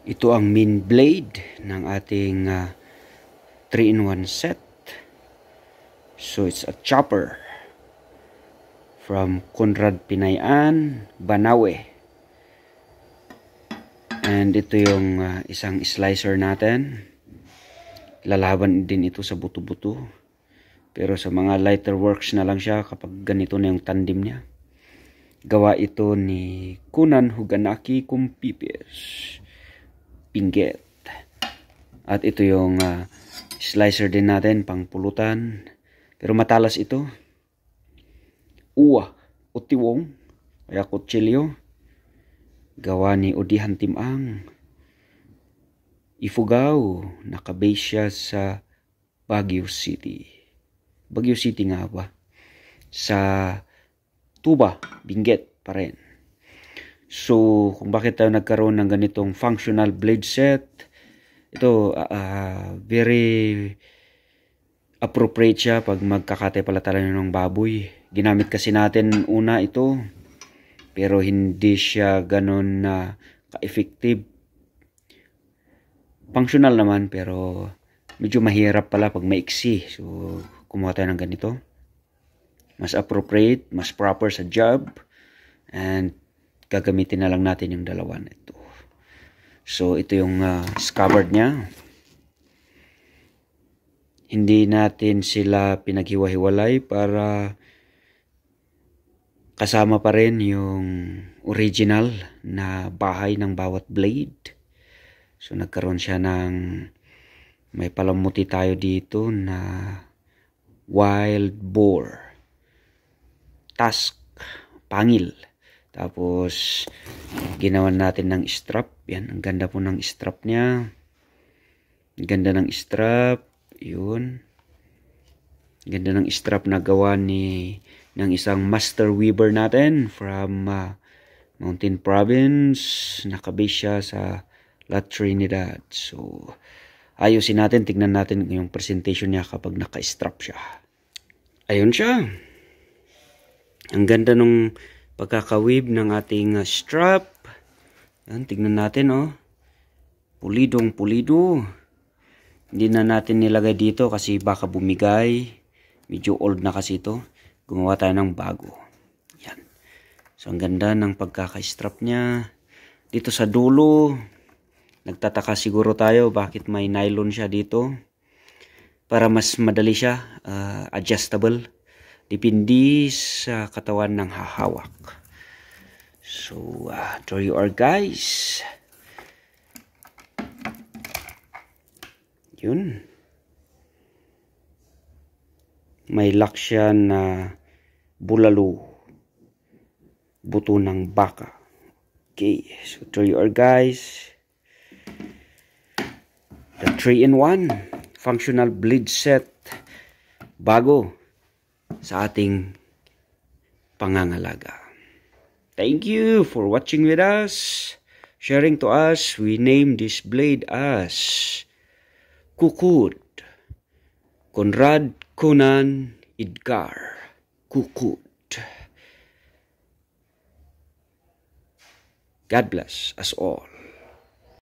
Ito ang main blade ng ating 3-in-1 set. So it's a chopper from Conrad Pinayan, Banawe. And ito yung isang slicer natin. Lalaban din ito sa buto-buto. Pero sa mga lighter works na lang siya kapag ganito na yung tandem niya. Gawa ito ni Kunan Huganaki Kumpipis Pinget. At ito yung slicer din natin pang pulutan. Pero matalas ito. Uwa, utiwong, kaya kutsilyo. Gawa ni Odihan Timang. Ifugao, nakabase siya sa Baguio City. Baguio City nga ba? Sa Tuba, Benguet pa rin. So, kung bakit tayo nagkaroon ng ganitong functional blade set, ito very appropriate siya pag magkakate pala tayo ng baboy. Ginamit kasi natin una ito, pero hindi siya ganon na ka-effective. Functional naman, pero medyo mahirap pala pag maiksi. So, kumuha tayo ng ganito. Mas appropriate, mas proper sa job, and gagamitin na lang natin yung dalawa nito. So, ito yung scabbard niya. Hindi natin sila pinaghiwa-hiwalay para kasama pa rin yung original na bahay ng bawat blade. So, nagkaroon siya ng may palamuti tayo dito na wild boar. Tusk, pangil. Tapos, ginawan natin ng strap. Yan, ang ganda po ng strap niya. Ang ganda ng strap. Yun. Ganda ng strap na gawa ng isang master weaver natin from Mountain Province. Nakabase siya sa La Trinidad. So, ayusin natin. Tignan natin yung presentation niya kapag naka-strap siya. Ayun siya. Ang ganda nung pagkakawib ng ating strap. Yan, tignan natin, oh. Pulidong pulido. Hindi na natin nilagay dito kasi baka bumigay. Medyo old na kasi ito. Gumawa tayo ng bago. Yan. So, ang ganda ng pagkaka-strap niya. Dito sa dulo, nagtataka siguro tayo bakit may nylon siya dito. Para mas madali siya, adjustable. Depende sa katawan ng hahawak. So, there you are, guys. Yun. May lock siya na bulalo. Buto ng baka. Okay. So, there you are, guys. The 3-in-1 functional blade set. Bago sa ating pangangalaga. Thank you for watching with us, sharing to us. We name this blade as Kukud. Conrad Kunan Edgar Kukud. God bless us all.